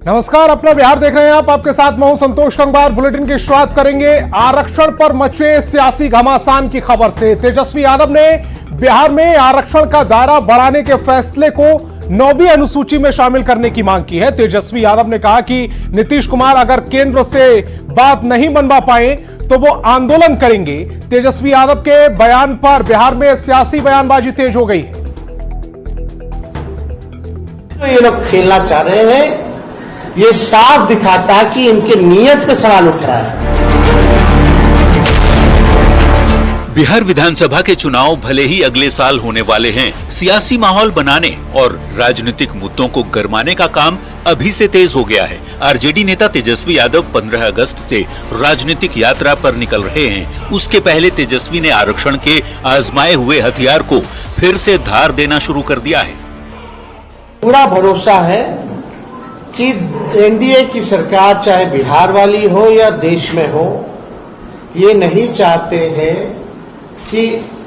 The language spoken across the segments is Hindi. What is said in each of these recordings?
नमस्कार, अपना बिहार देख रहे हैं आप। आपके साथ मैं हूं संतोष कंबार। बुलेटिन की शुरुआत करेंगे आरक्षण पर मचे सियासी घमासान की खबर से। तेजस्वी यादव ने बिहार में आरक्षण का दायरा बढ़ाने के फैसले को 9वीं अनुसूची में शामिल करने की मांग की है। तेजस्वी यादव ने कहा कि नीतीश कुमार अगर केंद्र से बात नहीं बनवा पाए तो वो आंदोलन करेंगे। तेजस्वी यादव के बयान पर बिहार में सियासी बयानबाजी तेज हो गई है। तो ये लोग खेलना चाह रहे हैं, ये साफ दिखाता है कि इनके नियत पे सवाल उठ रहा है। बिहार विधानसभा के चुनाव भले ही अगले साल होने वाले हैं, सियासी माहौल बनाने और राजनीतिक मुद्दों को गरमाने का काम अभी से तेज हो गया है। आरजेडी नेता तेजस्वी यादव 15 अगस्त से राजनीतिक यात्रा पर निकल रहे हैं। उसके पहले तेजस्वी ने आरक्षण के आजमाए हुए हथियार को फिर से धार देना शुरू कर दिया है। पूरा भरोसा है कि एनडीए की सरकार चाहे बिहार वाली हो या देश में हो, ये नहीं चाहते हैं कि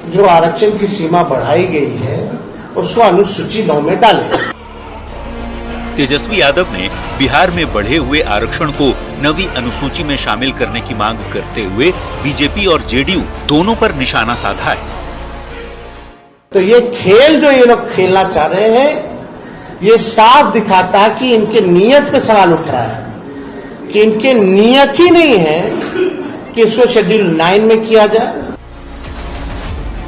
जो आरक्षण की सीमा बढ़ाई गई है उसको अनुसूची 9 में डालें। तेजस्वी यादव ने बिहार में बढ़े हुए आरक्षण को 9वीं अनुसूची में शामिल करने की मांग करते हुए बीजेपी और जेडीयू दोनों पर निशाना साधा है। तो ये खेल जो ये लोग खेलना चाह रहे हैं, ये साफ दिखाता है कि इनके नियत पे सवाल उठ रहा है, कि इनके नियत ही नहीं है कि इसको शेड्यूल 9 में किया जाए।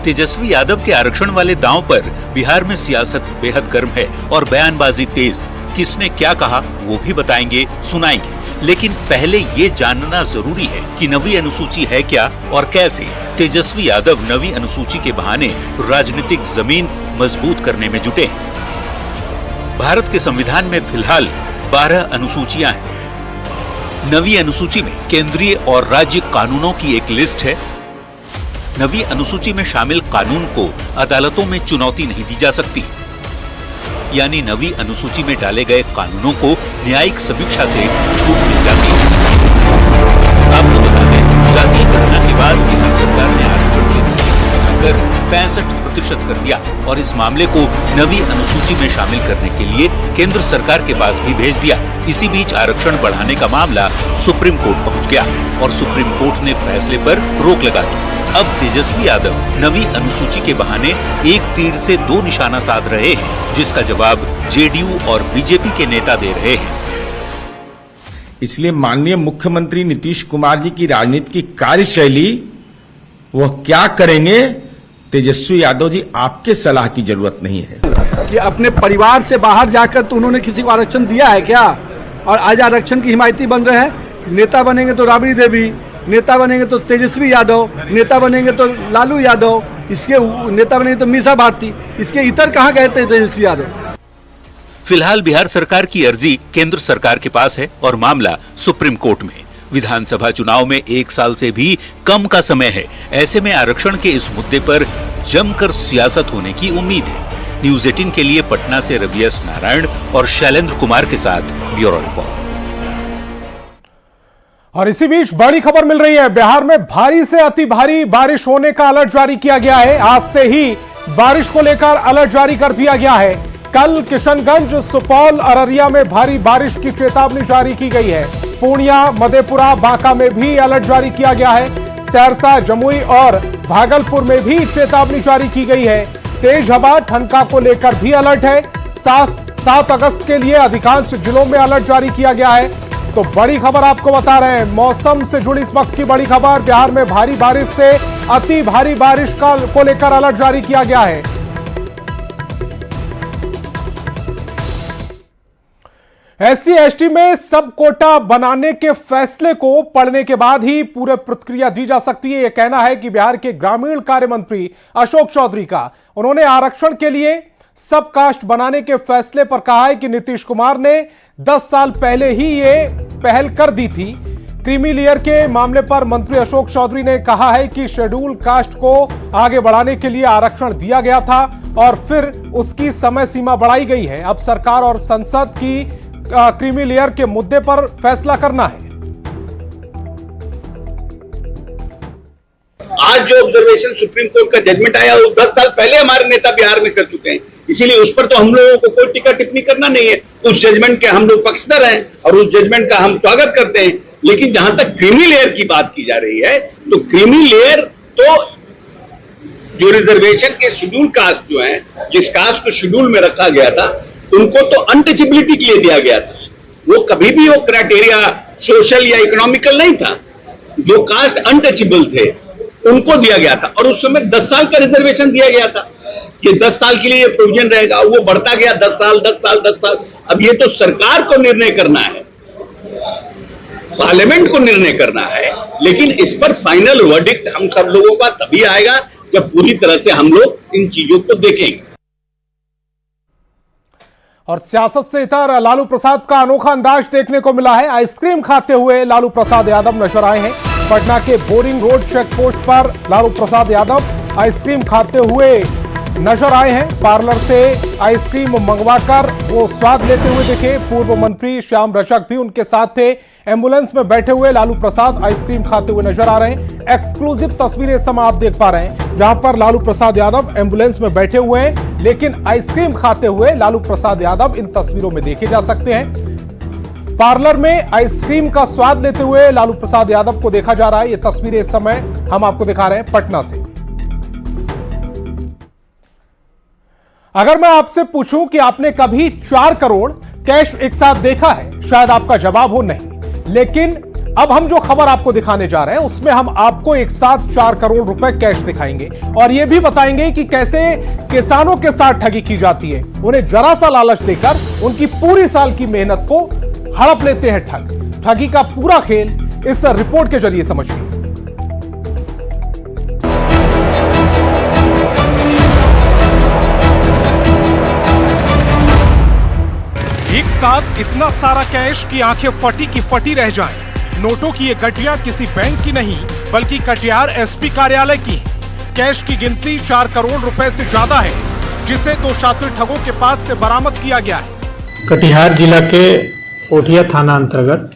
तेजस्वी यादव के आरक्षण वाले दांव पर बिहार में सियासत बेहद गर्म है और बयानबाजी तेज। किसने क्या कहा वो भी बताएंगे, सुनाएंगे, लेकिन पहले ये जानना जरूरी है कि 9वीं अनुसूची है क्या और कैसे। तेजस्वी यादव 9वीं अनुसूची के बहाने राजनीतिक जमीन मजबूत करने में जुटे हैं। भारत के संविधान में फिलहाल 12 अनुसूचियां हैं। 9वीं अनुसूची में केंद्रीय और राज्य कानूनों की एक लिस्ट है। 9वीं अनुसूची में शामिल कानून को अदालतों में चुनौती नहीं दी जा सकती, यानी 9वीं अनुसूची में डाले गए कानूनों को न्यायिक समीक्षा से छूट मिल जाती है। आपको बता दें, जातीय गणना के बाद बिहार सरकार ने आरक्षण की दर 65% कर दिया और इस मामले को 9वीं अनुसूची में शामिल करने के लिए केंद्र सरकार के पास भी भेज दिया। इसी बीच आरक्षण बढ़ाने का मामला सुप्रीम कोर्ट पहुंच गया और सुप्रीम कोर्ट ने फैसले पर रोक लगा दी। अब तेजस्वी यादव 9वीं अनुसूची के बहाने एक तीर से 2 निशाना साध रहे हैं, जिसका जवाब जेडीयू और बीजेपी के नेता दे रहे हैं। इसलिए माननीय मुख्यमंत्री नीतीश कुमार जी की राजनीति की कार्यशैली, वह क्या करेंगे, तेजस्वी यादव जी आपके सलाह की जरूरत नहीं है। कि अपने परिवार से बाहर जाकर तो उन्होंने किसी को आरक्षण दिया है क्या? और आज आरक्षण की हिमायती बन रहे हैं। नेता बनेंगे तो राबड़ी देवी, नेता बनेंगे तो तेजस्वी यादव, नेता बनेंगे तो लालू यादव, इसके नेता बनेंगे तो मीसा भारती, इसके इतर कहाँ गए थे तेजस्वी यादव? फिलहाल बिहार सरकार की अर्जी केंद्र सरकार के पास है और मामला सुप्रीम कोर्ट में। विधानसभा चुनाव में 1 साल से भी कम का समय है। ऐसे में आरक्षण के इस मुद्दे पर जमकर सियासत होने की उम्मीद है। न्यूज़ 18 के लिए पटना से रवि एस नारायण और शैलेंद्र कुमार के साथ ब्यूरो रिपोर्ट। और इसी बीच बड़ी खबर मिल रही है। बिहार में भारी से अति भारी बारिश होने का अलर्ट जारी किया गया है। आज से ही बारिश को लेकर अलर्ट जारी कर दिया गया है। कल किशनगंज, सुपौल, अररिया में भारी बारिश की चेतावनी जारी की गई है। पूर्णिया, मधेपुरा, बांका में भी अलर्ट जारी किया गया है। सहरसा, जमुई और भागलपुर में भी चेतावनी जारी की गई है। तेज हवा, ठनका को लेकर भी अलर्ट है। 7 अगस्त के लिए अधिकांश जिलों में अलर्ट जारी किया गया है। तो बड़ी खबर आपको बता रहे हैं, मौसम से जुड़ी इस वक्त की बड़ी खबर। बिहार में भारी बारिश से अति भारी बारिश को लेकर अलर्ट जारी किया गया है। SC/ST में सब कोटा बनाने के फैसले को पढ़ने के बाद ही पूरे प्रतिक्रिया दी जा सकती है। यह कहना है कि बिहार के ग्रामीण कार्य मंत्री अशोक चौधरी का। उन्होंने आरक्षण के लिए सब कास्ट बनाने के फैसले पर कहा है कि नीतीश कुमार ने 10 साल पहले ही ये पहल कर दी थी। क्रीमी लेयर के मामले पर मंत्री अशोक चौधरी ने कहा है कि शेड्यूल कास्ट को आगे बढ़ाने के लिए आरक्षण दिया गया था और फिर उसकी समय सीमा बढ़ाई गई है। अब सरकार और संसद की क्रीमी लेयर के मुद्दे पर फैसला करना है। आज जो ऑब्जर्वेशन सुप्रीम कोर्ट का जजमेंट आया वो 10 साल पहले हमारे नेता बिहार में कर चुके हैं। इसीलिए उस पर तो हम लोगों को कोई टीका टिप्पणी करना नहीं है। उस जजमेंट के हम लोग पक्षधर हैं और उस जजमेंट का हम स्वागत करते हैं। लेकिन जहां तक क्रीमी लेयर की बात की जा रही है, तो क्रीमी लेयर तो जो रिजर्वेशन के शेड्यूल कास्ट जो है, जिस कास्ट को शेड्यूल में रखा गया था, उनको तो अनटचेबिलिटी के लिए दिया गया था। वो कभी भी वो क्राइटेरिया सोशल या इकोनॉमिकल नहीं था। जो कास्ट अनटचेबल थे उनको दिया गया था और उस समय 10 साल का रिजर्वेशन दिया गया था। ये 10 साल के लिए ये प्रोविजन रहेगा, वो बढ़ता गया 10 साल 10 साल 10 साल। अब ये तो सरकार को निर्णय करना है, पार्लियामेंट को निर्णय करना है, लेकिन इस पर फाइनल वर्डिक्ट हम सब लोगों का तभी आएगा जब पूरी तरह से हम लोग इन चीजों को देखेंगे। और सियासत से इतर लालू प्रसाद का अनोखा अंदाज देखने को मिला है। आइसक्रीम खाते हुए लालू प्रसाद यादव नजर आए हैं। पटना के बोरिंग रोड चेक पोस्ट पर लालू प्रसाद यादव आइसक्रीम खाते हुए नजर आए हैं। पार्लर से आइसक्रीम मंगवाकर वो स्वाद लेते हुए दिखे। पूर्व मंत्री श्याम रजक भी उनके साथ थे। एम्बुलेंस में बैठे हुए लालू प्रसाद आइसक्रीम खाते हुए नजर आ रहे हैं। एक्सक्लूसिव तस्वीरें इस समय आप देख पा रहे हैं, जहां पर लालू प्रसाद यादव एम्बुलेंस में बैठे हुए हैं, लेकिन आइसक्रीम खाते हुए लालू प्रसाद यादव इन तस्वीरों में देखे जा सकते हैं। पार्लर में आइसक्रीम का स्वाद लेते हुए लालू प्रसाद यादव को देखा जा रहा है। ये तस्वीरें इस समय हम आपको दिखा रहे हैं पटना से। अगर मैं आपसे पूछूं कि आपने कभी 4 करोड़ कैश एक साथ देखा है, शायद आपका जवाब हो नहीं। लेकिन अब हम जो खबर आपको दिखाने जा रहे हैं उसमें हम आपको एक साथ 4 करोड़ रुपए कैश दिखाएंगे और यह भी बताएंगे कि कैसे किसानों के साथ ठगी की जाती है। उन्हें जरा सा लालच देकर उनकी पूरी साल की मेहनत को हड़प लेते हैं ठग। ठगी का पूरा खेल इस रिपोर्ट के जरिए समझिए। एक साथ इतना सारा कैश की आंखें फटी की फटी रह जाएं। नोटों की ये गड्डियां किसी बैंक की नहीं बल्कि कटिहार एसपी कार्यालय की है। कैश की गिनती 4 करोड़ रुपए से ज्यादा है, जिसे 2 शातिर ठगों के पास से बरामद किया गया है। कटिहार जिला के पोठिया थाना अंतर्गत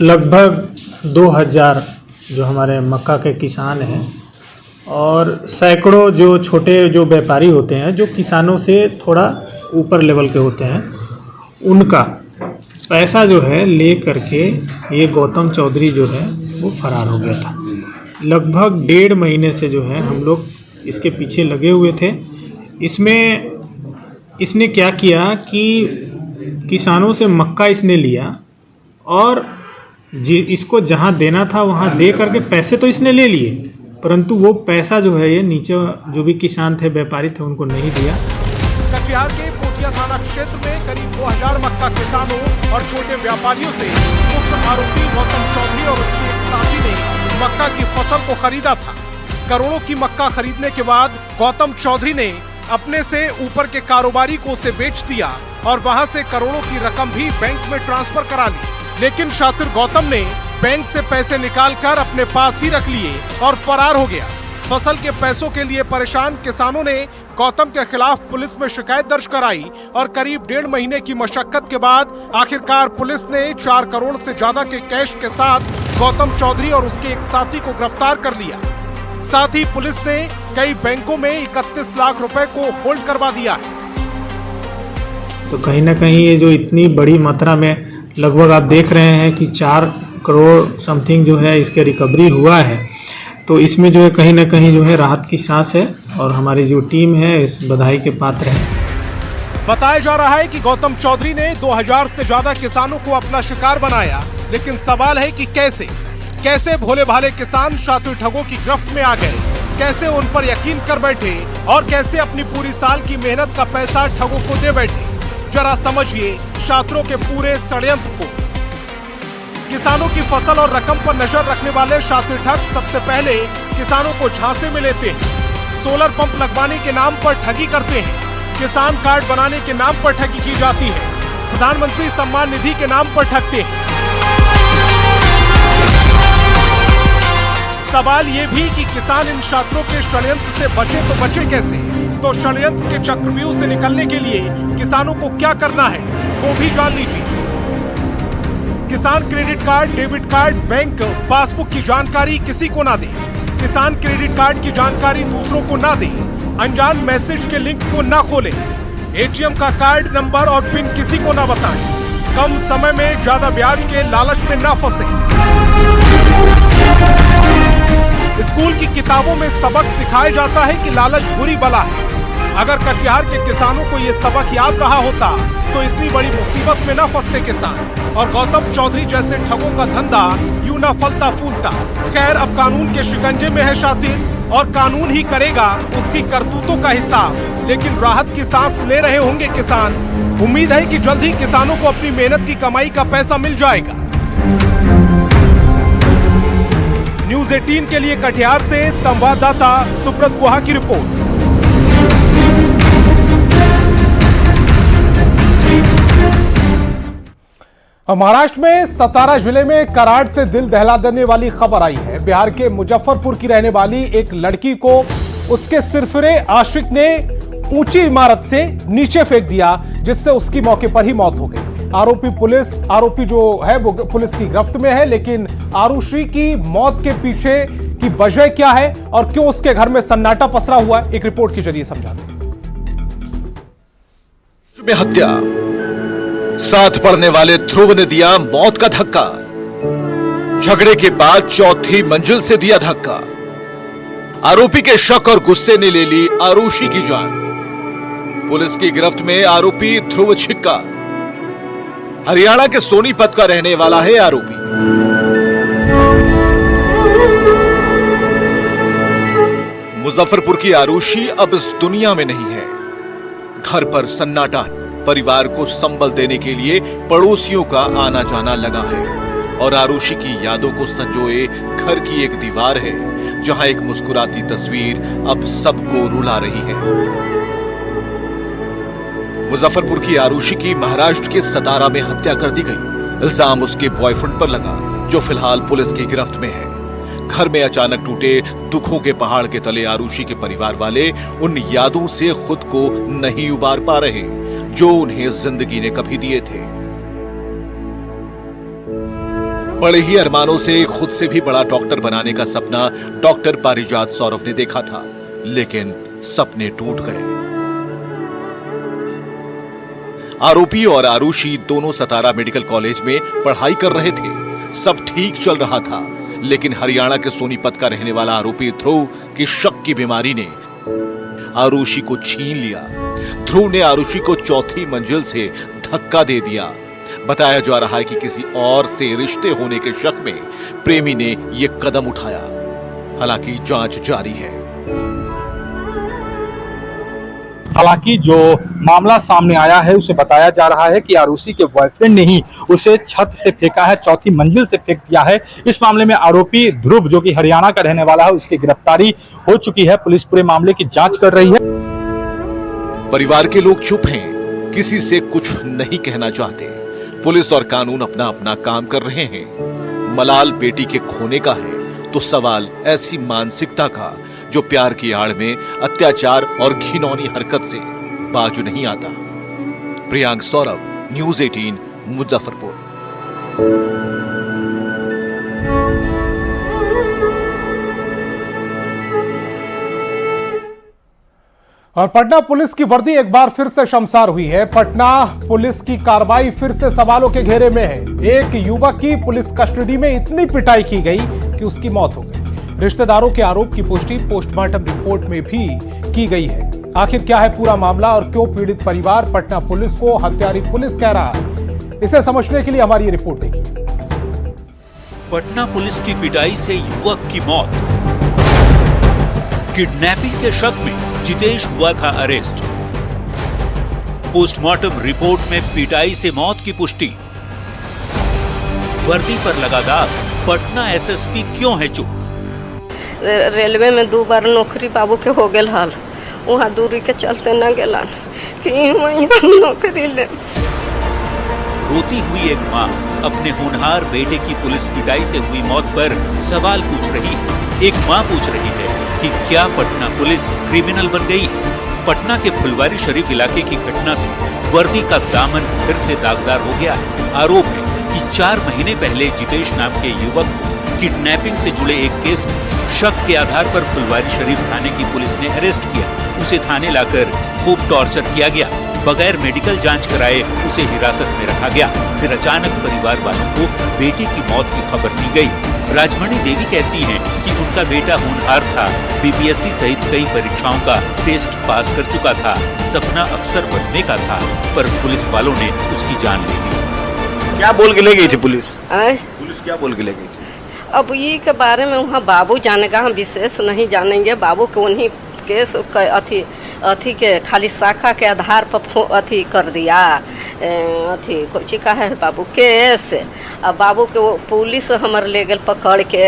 लगभग 2000 जो हमारे मक्का के किसान हैं और सैकड़ों जो छोटे जो व्यापारी होते हैं, जो किसानों से थोड़ा ऊपर लेवल के होते हैं, उनका पैसा जो है ले करके ये गौतम चौधरी जो है वो फरार हो गया था। लगभग 1.5 महीने से जो है हम लोग इसके पीछे लगे हुए थे। इसमें इसने क्या किया कि किसानों से मक्का इसने लिया और इसको जहाँ देना था वहाँ दे करके पैसे तो इसने ले लिए, परंतु वो पैसा जो है ये नीचे जो भी किसान थे, व्यापारी थे, उनको नहीं दिया। कटिहार के पोठिया थाना क्षेत्र में करीब 2000 मक्का किसानों और छोटे व्यापारियों से मुख्य आरोपी गौतम चौधरी और उसके एक साथी ने मक्का की फसल को खरीदा था। करोड़ों की मक्का खरीदने के बाद गौतम चौधरी ने अपने से ऊपर के कारोबारी को उसे बेच दिया और वहां से करोड़ों की रकम भी बैंक में ट्रांसफर करा ली। लेकिन शातिर गौतम ने बैंक से पैसे निकालकर अपने पास ही रख लिए और फरार हो गया। फसल के पैसों के लिए परेशान किसानों ने गौतम के खिलाफ पुलिस में शिकायत दर्ज कराई और करीब 1.5 महीने की मशक्कत के बाद आखिरकार पुलिस ने 4 करोड़ से ज्यादा के कैश के साथ गौतम चौधरी और उसके एक साथी को गिरफ्तार कर लिया। साथ ही पुलिस ने कई बैंकों में 31 लाख रुपए को होल्ड करवा दिया है। तो कहीं ना कहीं ये जो इतनी बड़ी मात्रा में लगभग आप देख रहे हैं कि 4 करोड़ समथिंग जो है इसके रिकवरी हुआ है, तो इसमें जो है कहीं ना कहीं जो है राहत की सांस है और हमारी जो टीम है इस बधाई के पात्र है। बताया जा रहा है कि गौतम चौधरी ने 2000 से ज्यादा किसानों को अपना शिकार बनाया, लेकिन सवाल है कि कैसे भोले भाले किसान शातिर ठगों की गिरफ्त में आ गए, कैसे उन पर यकीन कर बैठे और कैसे अपनी पूरी साल की मेहनत का पैसा ठगों को दे बैठे। जरा समझिए शातिरों के पूरे षड्यंत्र को। किसानों की फसल और रकम पर नजर रखने वाले शातिर ठग सबसे पहले किसानों को झांसे में लेते हैं। सोलर पंप लगवाने के नाम पर ठगी करते हैं। किसान कार्ड बनाने के नाम पर ठगी की जाती है। प्रधानमंत्री सम्मान निधि के नाम पर ठगते हैं। सवाल ये भी कि किसान इन शातिरों के षड्यंत्र से बचे तो बचे कैसे? तो षड्यंत्र के चक्रव्यूह से निकलने के लिए किसानों को क्या करना है वो भी जान लीजिए। किसान credit card, debit card, bank passbook की जानकारी किसी को ना दें। किसान क्रेडिट कार्ड की जानकारी दूसरों को ना दें। अनजान मैसेज के लिंक को ना खोलें, एटीएम का कार्ड नंबर और पिन किसी को ना बताएं, कम समय में ज्यादा ब्याज के लालच में ना फंसें। स्कूल की किताबों में सबक सिखाया जाता है कि लालच बुरी बला है। अगर कटिहार के किसानों को ये सबक याद रहा होता तो इतनी बड़ी मुसीबत में ना फंसते किसान और गौतम चौधरी जैसे ठगों का धंधा यूं ना फलता फूलता। खैर, अब कानून के शिकंजे में है शातिर और कानून ही करेगा उसकी करतूतों का हिसाब। लेकिन राहत की सांस ले रहे होंगे किसान। उम्मीद है कि जल्द ही किसानों को अपनी मेहनत की कमाई का पैसा मिल जाएगा। न्यूज़ 18 के लिए कटिहार से संवाददाता सुब्रत गुहा की रिपोर्ट। महाराष्ट्र में सतारा जिले में कराड़ से दिल दहला देने वाली खबर आई है। बिहार के मुजफ्फरपुर की रहने वाली एक लड़की को उसके सिरफिरे आशिक ने ऊंची इमारत से नीचे फेंक दिया, जिससे उसकी मौके पर ही मौत हो गई। आरोपी जो है वो पुलिस की गिरफ्त में है, लेकिन आरुषि की मौत के पीछे की वजह क्या है और क्यों उसके घर में सन्नाटा पसरा हुआ है, एक रिपोर्ट के जरिए समझाते हैं। हत्या, साथ पढ़ने वाले ध्रुव ने दिया मौत का धक्का। झगड़े के बाद चौथी मंजिल से दिया धक्का। आरोपी के शक और गुस्से ने ले ली आरुषि की जान। पुलिस की गिरफ्त में आरोपी ध्रुव छिक्का। हरियाणा के सोनीपत का रहने वाला है आरोपी। मुजफ्फरपुर की आरुषि अब इस दुनिया में नहीं है। घर पर सन्नाटा, परिवार को संबल देने के लिए पड़ोसियों का आना जाना लगा है और आरुषि की यादों को संजोए घर की एक दीवार है जहां एक मुस्कुराती तस्वीर अब सबको रुला रही है। मुजफ्फरपुर की आरुषि की महाराष्ट्र के सतारा में हत्या कर दी गई। इल्जाम उसके बॉयफ्रेंड पर लगा, जो फिलहाल पुलिस की गिरफ्त में है। घर में अचानक टूटे दुखों के पहाड़ के तले आरुषि के परिवार वाले उन यादों से खुद को नहीं उबार पा रहे जो उन्हें जिंदगी ने कभी दिए थे। बड़े ही अरमानों से खुद से भी बड़ा डॉक्टर बनाने का सपना डॉक्टर पारिजात सौरभ ने देखा था, लेकिन सपने टूट गए। आरोपी और आरुषि दोनों सतारा मेडिकल कॉलेज में पढ़ाई कर रहे थे। सब ठीक चल रहा था, लेकिन हरियाणा के सोनीपत का रहने वाला आरोपी ध्रुव की शक की बीमारी ने आरुषि को छीन लिया। ध्रुव ने आरुषि को चौथी मंजिल से धक्का दे दिया। बताया जा रहा है कि किसी और से रिश्ते होने के शक में प्रेमी ने यह कदम उठाया। हालांकि जांच जारी है। हालांकि जो मामला सामने आया है उसे बताया जा रहा है कि आरुषि के बॉयफ्रेंड ने ही उसे छत से फेंका है, चौथी मंजिल से फेंक दिया है। इस मामले में आरोपी ध्रुव, जो कि हरियाणा का रहने वाला है, उसकी गिरफ्तारी हो चुकी है। पुलिस पूरे मामले की जांच कर रही है। परिवार के लोग चुप हैं, किसी से कुछ नहीं कहना चाहते। पुलिस और कानून अपना अपना काम कर रहे हैं। मलाल बेटी के खोने का है तो सवाल ऐसी मानसिकता का जो प्यार की आड़ में अत्याचार और घिनौनी हरकत से बाजू नहीं आता। प्रियांक सौरभ, न्यूज़ 18, मुजफ्फरपुर। और पटना पुलिस की वर्दी एक बार फिर से शर्मसार हुई है। पटना पुलिस की कार्रवाई फिर से सवालों के घेरे में है। एक युवक की पुलिस कस्टडी में इतनी पिटाई की गई कि उसकी मौत हो गई। रिश्तेदारों के आरोप की पुष्टि पोस्टमार्टम रिपोर्ट में भी की गई है। आखिर क्या है पूरा मामला और क्यों पीड़ित परिवार पटना पुलिस को हत्यारी पुलिस कह रहा है, इसे समझने के लिए हमारी ये रिपोर्ट देखिए। पटना पुलिस की पिटाई से युवक की मौत। किडनैपिंग के शक में जितेश हुआ था अरेस्ट। पोस्टमार्टम रिपोर्ट में पिटाई से मौत की पुष्टि। वर्दी पर लगा दाग, पटना एसएसपी क्यों है चुप? रेलवे में 2 बार नौकरी बाबू के हो गए हाल, वहाँ दूरी के चलते न गेलन कि नौकरी ले। रोती हुई एक माँ अपने होनहार बेटे की पुलिस पिटाई से हुई मौत पर सवाल पूछ रही है। एक माँ पूछ रही है कि क्या पटना पुलिस क्रिमिनल बन गई? पटना के फुलवारी शरीफ इलाके की घटना से वर्दी का दामन फिर से दागदार हो गया है। आरोप है कि 4 महीने पहले जितेश नाम के युवक को किडनैपिंग से जुड़े एक केस में शक के आधार पर फुलवारी शरीफ थाने की पुलिस ने अरेस्ट किया। उसे थाने लाकर खूब टॉर्चर किया गया। बगैर मेडिकल जांच कराए उसे हिरासत में रखा गया। फिर अचानक परिवार वालों को बेटे की मौत की खबर दी गई। राजमणि देवी कहती हैं कि उनका बेटा होनहार था, बीपीएससी सहित कई परीक्षाओं का टेस्ट पास कर चुका था, सपना अफसर बनने का था, पर पुलिस वालों ने उसकी जान ले ली। क्या बोल के ले गई थी पुलिस? पुलिस क्या बोल के ले गई थी? अब ये के बारे में वहाँ बाबू जानेगा, हम विशेष नहीं जानेंगे। बाबू को उन्हीं केस अथी के खाली शाखा के आधार पर अथी कर दिया, अथी कुछ का है बाबू केस। अब बाबू के पुलिस हमर ले गल पकड़ के,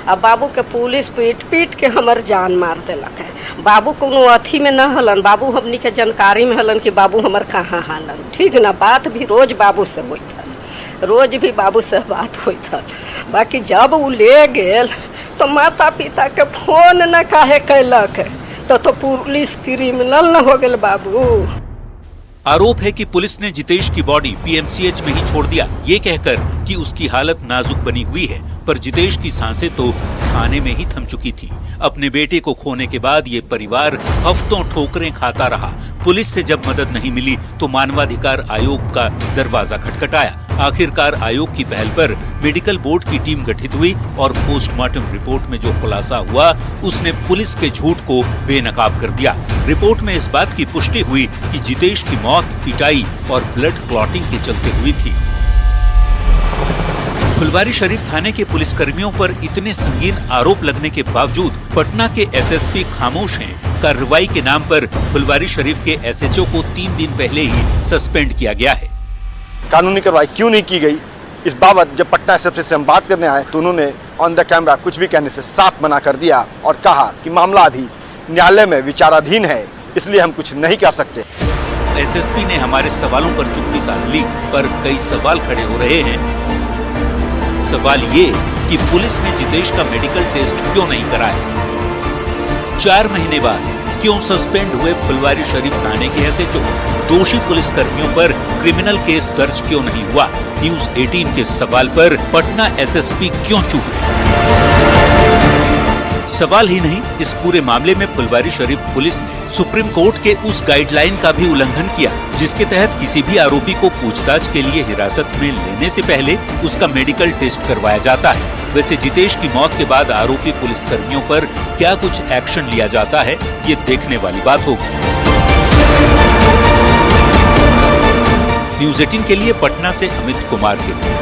अब बाबू के पुलिस पीट के हमर जान मार देलक है। बाबू को अथी में न हलन, बाबू हमनी के जानकारी में हलन कि बाबू हमर कहाँ हलन। ठीक ना, बात भी रोज बाबू से होत है, रोज भी बाबू से बात होत है। बाकी जब वो ले गेल तो माता पिता के फोन न काहे कैलक, तो पुलिस क्रिमिनल न हो गए बाबू। आरोप है कि पुलिस ने जितेश की बॉडी पीएमसीएच में ही छोड़ दिया, ये कहकर कि उसकी हालत नाजुक बनी हुई है। पर जितेश की सांसें तो थाने में ही थम चुकी थी। अपने बेटे को खोने के बाद ये परिवार हफ्तों ठोकरें खाता रहा। पुलिस से जब मदद नहीं मिली तो मानवाधिकार आयोग का दरवाजा खटखटाया। आखिरकार आयोग की पहल पर मेडिकल बोर्ड की टीम गठित हुई और पोस्टमार्टम रिपोर्ट में जो खुलासा हुआ उसने पुलिस के झूठ को बेनकाब कर दिया। रिपोर्ट में इस बात की पुष्टि हुई कि जितेश की मौत पिटाई और ब्लड क्लॉटिंग के चलते हुई थी। फुलवारी शरीफ थाने के पुलिसकर्मियों पर इतने संगीन आरोप लगने के बावजूद पटना के एसएसपी खामोश हैं। कार्रवाई के नाम पर फुलवारी शरीफ के एसएचओ को 3 दिन पहले ही सस्पेंड किया गया है। कानूनी कार्रवाई क्यों नहीं की गई, इस बाबत जब पटना एसएसपी से हम बात करने आए तो उन्होंने ऑन द कैमरा कुछ भी कहने से साफ मना कर दिया और कहा कि मामला अभी न्यायालय में विचाराधीन है, इसलिए हम कुछ नहीं कह सकते। एसएसपी ने हमारे सवालों पर चुप्पी साध ली, पर कई सवाल खड़े हो रहे हैं। सवाल ये कि पुलिस ने जितेश का मेडिकल टेस्ट क्यों नहीं कराया? 4 महीने बाद क्यों सस्पेंड हुए फुलवारी शरीफ थाने के एसएचओ? दोषी पुलिसकर्मियों पर क्रिमिनल केस दर्ज क्यों नहीं हुआ? न्यूज 18 के सवाल पर पटना एसएसपी क्यों चुप रहे? सवाल ही नहीं, इस पूरे मामले में फुलवारी शरीफ पुलिस ने सुप्रीम कोर्ट के उस गाइडलाइन का भी उल्लंघन किया जिसके तहत किसी भी आरोपी को पूछताछ के लिए हिरासत में लेने से पहले उसका मेडिकल टेस्ट करवाया जाता है। वैसे जितेश की मौत के बाद आरोपी पुलिसकर्मियों पर क्या कुछ एक्शन लिया जाता है, ये देखने वाली बात होगी। न्यूज 18 के लिए पटना से अमित कुमार के लिए।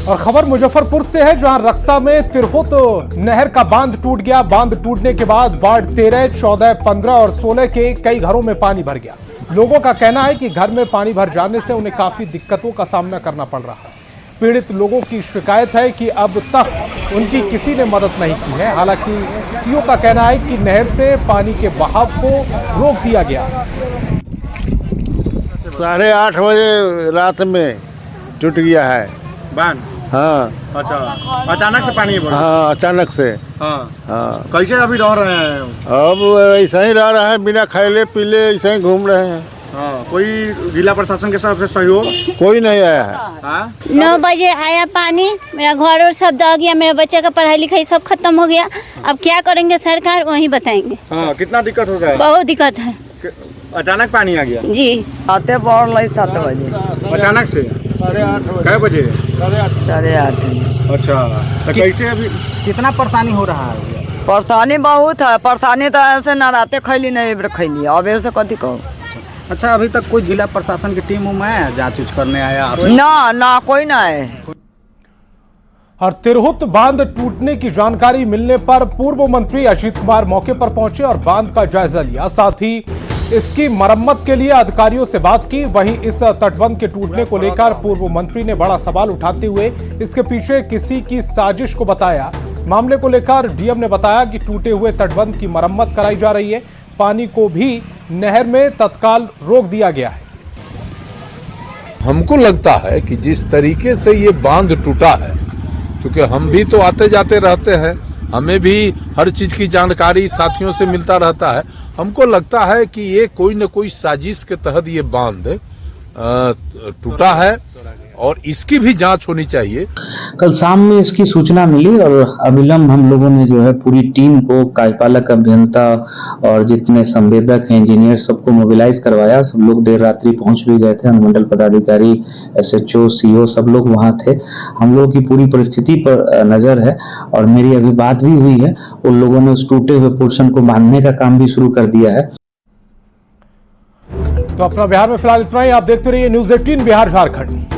और खबर मुजफ्फरपुर से है, जहां रक्सा में तिरहुत नहर का बांध टूट गया। बांध टूटने के बाद वार्ड 13, 14, 15 और 16 के कई घरों में पानी भर गया। लोगों का कहना है कि घर में पानी भर जाने से उन्हें काफी दिक्कतों का सामना करना पड़ रहा है। पीड़ित लोगों की शिकायत है कि अब तक उनकी किसी ने मदद नहीं की है। हालांकि सीओ का कहना है कि नहर से पानी के बहाव को रोक दिया गया। 8:30 बजे रात में टूट गया है बांध। हाँ। अच्छा, अचानक से पानी बढ़ा? हाँ, अचानक से। हाँ। कैसे अभी रह रहे हैं? अब ऐसा ही रह रहा है, बिना खाए पीले ऐसे ही घूम रहे हैं। हाँ, कोई जिला प्रशासन के तरफ से सहयोग? कोई नहीं आया है। 9 बजे आया पानी, मेरा घर और सब दह गया, मेरे बच्चे का पढ़ाई लिखाई सब खत्म हो गया। अब क्या करेंगे सरकार वही बताएंगे। हाँ, कितना दिक्कत हो गया? बहुत दिक्कत है। अचानक पानी आ गया जी। आते पड़ 7 बजे अचानक से? 8:30 कै बजे? 8:30। अच्छा, तो कैसे अभी कितना परेशानी हो रहा है? परेशानी बहुत है, परेशानी तो ऐसे ना राते खैली नहीं खैली, अब ऐसे कथी कहो। अच्छा, अभी तक कोई जिला प्रशासन की टीम में जांच करने आया? ना कोई ना है। और तिरहुत बांध टूटने की जानकारी मिलने पर पूर्व मंत्री अजीत कुमार मौके पर पहुंचे और बांध का जायजा लिया। साथ ही इसकी मरम्मत के लिए अधिकारियों से बात की। वहीं इस तटबंध के टूटने को लेकर पूर्व मंत्री ने बड़ा सवाल उठाते हुए इसके पीछे किसी की साजिश को बताया। मामले को लेकर डीएम ने बताया कि टूटे हुए तटबंध की मरम्मत कराई जा रही है। पानी को भी नहर में तत्काल रोक दिया गया है। हमको लगता है कि जिस तरीके से ये बांध टूटा है, क्योंकि हम भी तो आते जाते रहते हैं, हमें भी हर चीज की जानकारी साथियों से मिलता रहता है। हमको लगता है कि ये कोई न कोई साजिश के तहत ये बांध टूटा है और इसकी भी जांच होनी चाहिए। कल शाम में इसकी सूचना मिली और अविलंब हम लोगों ने जो है पूरी टीम को, कार्यपालक अभियंता और जितने संवेदक हैं, इंजीनियर, सबको मोबिलाइज करवाया। सब लोग देर रात्रि पहुंच भी गए थे। अनुमंडल पदाधिकारी, SHO, CO सब लोग वहां थे। हम लोगों की पूरी परिस्थिति पर नजर है और मेरी अभी बात भी हुई है। उन लोगों ने उस टूटे हुए पोर्शन को बांधने का काम भी शुरू कर दिया है। तो अपना बिहार में फिलहाल इतना ही। आप देखते रहिए News 18 बिहार झारखंड।